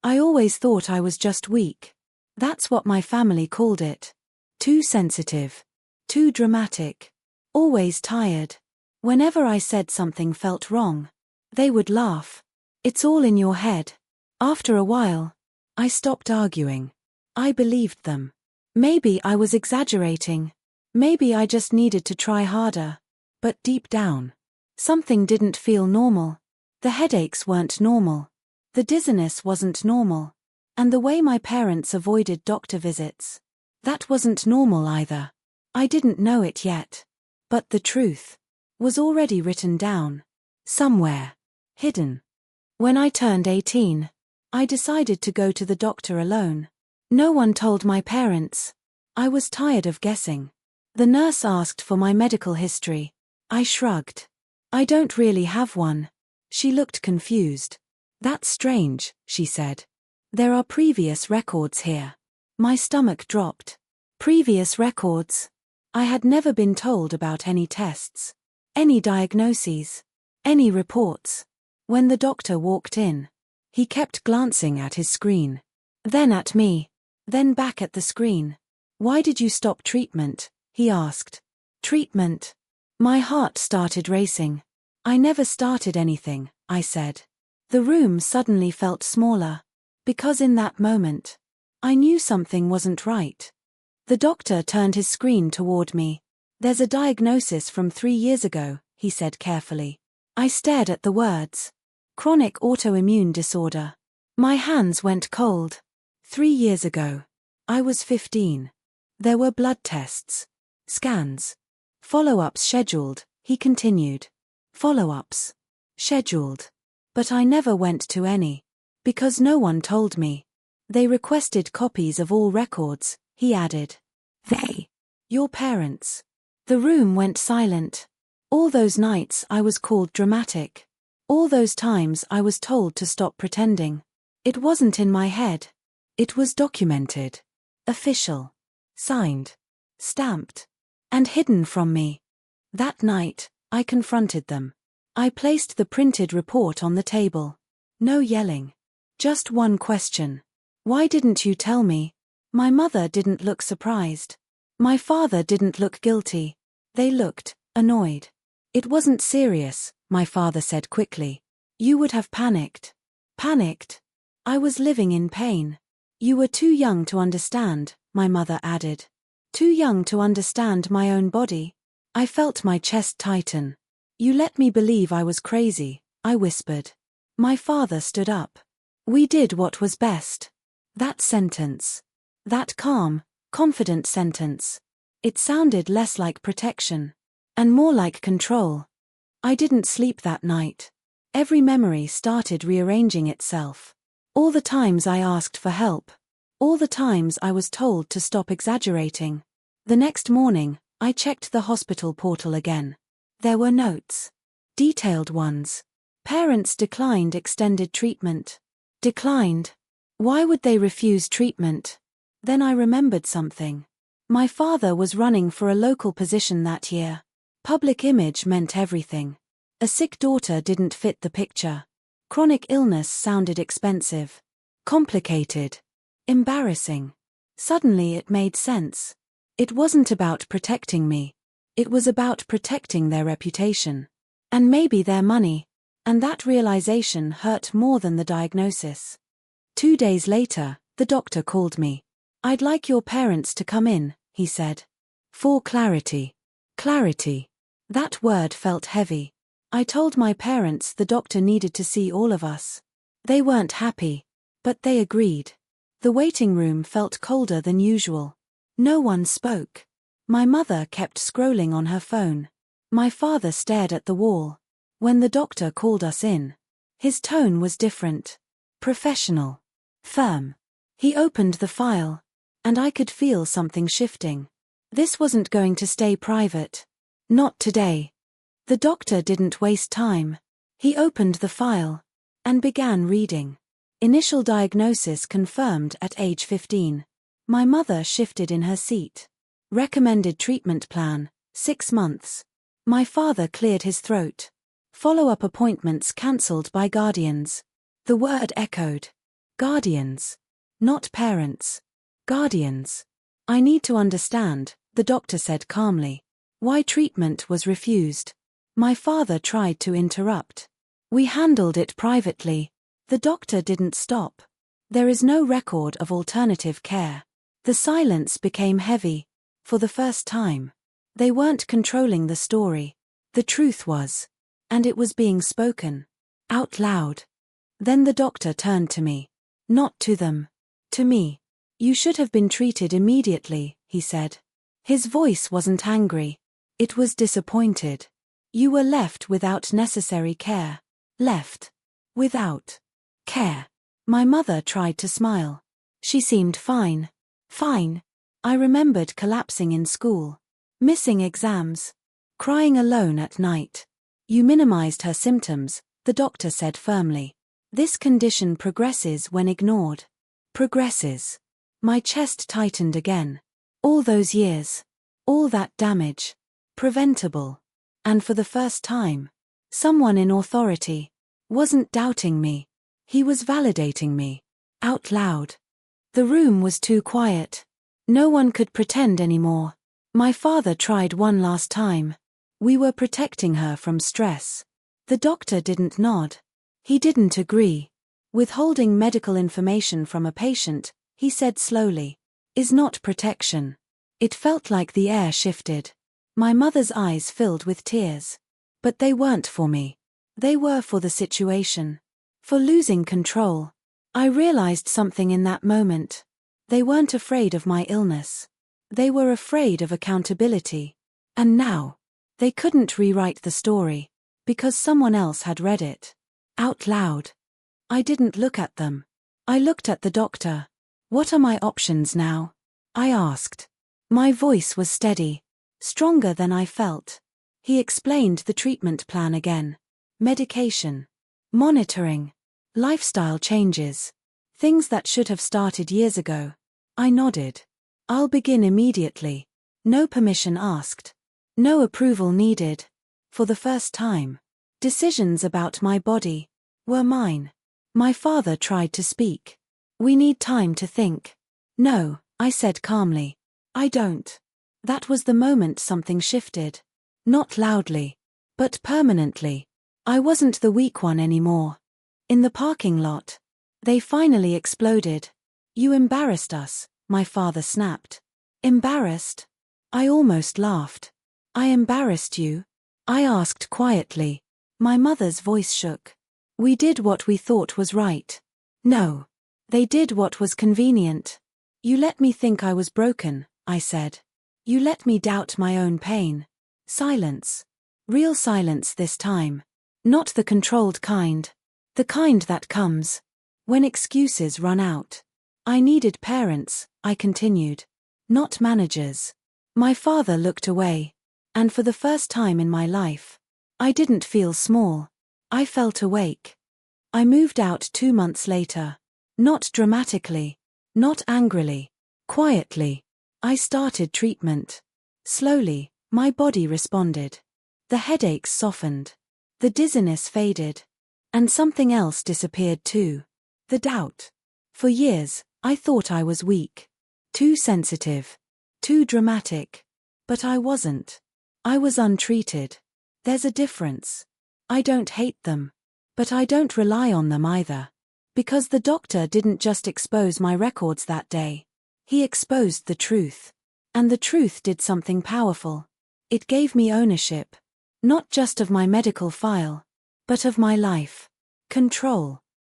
I always thought I was just weak. That's what my family called it. Too sensitive. Too dramatic. Always tired. Whenever I said something felt wrong, they would laugh. It's all in your head. After a while, I stopped arguing. I believed them. Maybe I was exaggerating. Maybe I just needed to try harder. But deep down, something didn't feel normal. The headaches weren't normal. The dizziness wasn't normal. And the way my parents avoided doctor visits, that wasn't normal either. I didn't know it yet. But the truth was already written down. Somewhere. Hidden. When I turned 18, I decided to go to the doctor alone. No one told my parents. I was tired of guessing. The nurse asked for my medical history. I shrugged. I don't really have one. She looked confused. That's strange, she said. There are previous records here. My stomach dropped. Previous records? I had never been told about any tests, any diagnoses, any reports. When the doctor walked in, he kept glancing at his screen. Then at me. Then back at the screen. Why did you stop treatment? He asked. Treatment? My heart started racing. I never started anything, I said. The room suddenly felt smaller. Because in that moment, I knew something wasn't right. The doctor turned his screen toward me. There's a diagnosis from 3 years ago, he said carefully. I stared at the words. Chronic autoimmune disorder. My hands went cold. 3 years ago. I was 15. There were blood tests. Scans. Follow-ups scheduled, he continued. Follow-ups. Scheduled. But I never went to any. Because no one told me. They requested copies of all records, he added. They. Your parents. The room went silent. All those nights I was called dramatic. All those times I was told to stop pretending. It wasn't in my head. It was documented. Official. Signed. Stamped. And hidden from me. That night, I confronted them. I placed the printed report on the table. No yelling. Just one question. Why didn't you tell me? My mother didn't look surprised. My father didn't look guilty. They looked annoyed. It wasn't serious, my father said quickly. You would have panicked. Panicked? I was living in pain. You were too young to understand, my mother added. Too young to understand my own body. I felt my chest tighten. You let me believe I was crazy, I whispered. My father stood up. We did what was best. That sentence. That calm, confident sentence. It sounded less like protection. And more like control. I didn't sleep that night. Every memory started rearranging itself. All the times I asked for help. All the times I was told to stop exaggerating. The next morning, I checked the hospital portal again. There were notes. Detailed ones. Parents declined extended treatment. Declined. Why would they refuse treatment? Then I remembered something. My father was running for a local position that year. Public image meant everything. A sick daughter didn't fit the picture. Chronic illness sounded expensive. Complicated. Embarrassing. Suddenly it made sense. It wasn't about protecting me. It was about protecting their reputation. And maybe their money. And that realization hurt more than the diagnosis. 2 days later, the doctor called me. I'd like your parents to come in, he said. For clarity. Clarity. That word felt heavy. I told my parents the doctor needed to see all of us. They weren't happy. But they agreed. The waiting room felt colder than usual. No one spoke. My mother kept scrolling on her phone. My father stared at the wall. When the doctor called us in, his tone was different. Professional. Firm. He opened the file. And I could feel something shifting. This wasn't going to stay private. Not today. The doctor didn't waste time. He opened the file. And began reading. Initial diagnosis confirmed at age 15. My mother shifted in her seat. Recommended treatment plan, 6 months. My father cleared his throat. Follow-up appointments cancelled by guardians. The word echoed. Guardians. Not parents. Guardians. I need to understand, the doctor said calmly. Why treatment was refused. My father tried to interrupt. We handled it privately. The doctor didn't stop. There is no record of alternative care. The silence became heavy. For the first time. They weren't controlling the story. The truth was. And it was being spoken. Out loud. Then the doctor turned to me. Not to them. To me. You should have been treated immediately, he said. His voice wasn't angry. It was disappointed. You were left without necessary care. Left. Without care. My mother tried to smile. She seemed fine. Fine. I remembered collapsing in school. Missing exams. Crying alone at night. You minimized her symptoms, the doctor said firmly. This condition progresses when ignored. Progresses. My chest tightened again. All those years. All that damage. Preventable. And for the first time, someone in authority wasn't doubting me. He was validating me. Out loud. The room was too quiet. No one could pretend anymore. My father tried one last time. We were protecting her from stress. The doctor didn't nod. He didn't agree. Withholding medical information from a patient, he said slowly, is not protection. It felt like the air shifted. My mother's eyes filled with tears. But they weren't for me. They were for the situation. For losing control. I realized something in that moment. They weren't afraid of my illness. They were afraid of accountability. And now, they couldn't rewrite the story, because someone else had read it. Out loud. I didn't look at them. I looked at the doctor. What are my options now? I asked. My voice was steady. Stronger than I felt. He explained the treatment plan again. Medication. Monitoring. Lifestyle changes. Things that should have started years ago. I nodded. I'll begin immediately. No permission asked. No approval needed. For the first time. Decisions about my body were mine. My father tried to speak. We need time to think. No, I said calmly. I don't. That was the moment something shifted. Not loudly. But permanently. I wasn't the weak one anymore. In the parking lot. They finally exploded. You embarrassed us, my father snapped. Embarrassed? I almost laughed. I embarrassed you? I asked quietly. My mother's voice shook. We did what we thought was right. No. They did what was convenient. You let me think I was broken, I said. You let me doubt my own pain. Silence. Real silence this time. Not the controlled kind. The kind that comes when excuses run out. I needed parents, I continued. Not managers. My father looked away. And for the first time in my life, I didn't feel small. I felt awake. I moved out 2 months later. Not dramatically. Not angrily. Quietly. I started treatment. Slowly, my body responded. The headaches softened. The dizziness faded. And something else disappeared too. The doubt. For years, I thought I was weak. Too sensitive. Too dramatic. But I wasn't. I was untreated. There's a difference. I don't hate them. But I don't rely on them either. Because the doctor didn't just expose my records that day. He exposed the truth. And the truth did something powerful. It gave me ownership. Not just of my medical file. But of my life. Control.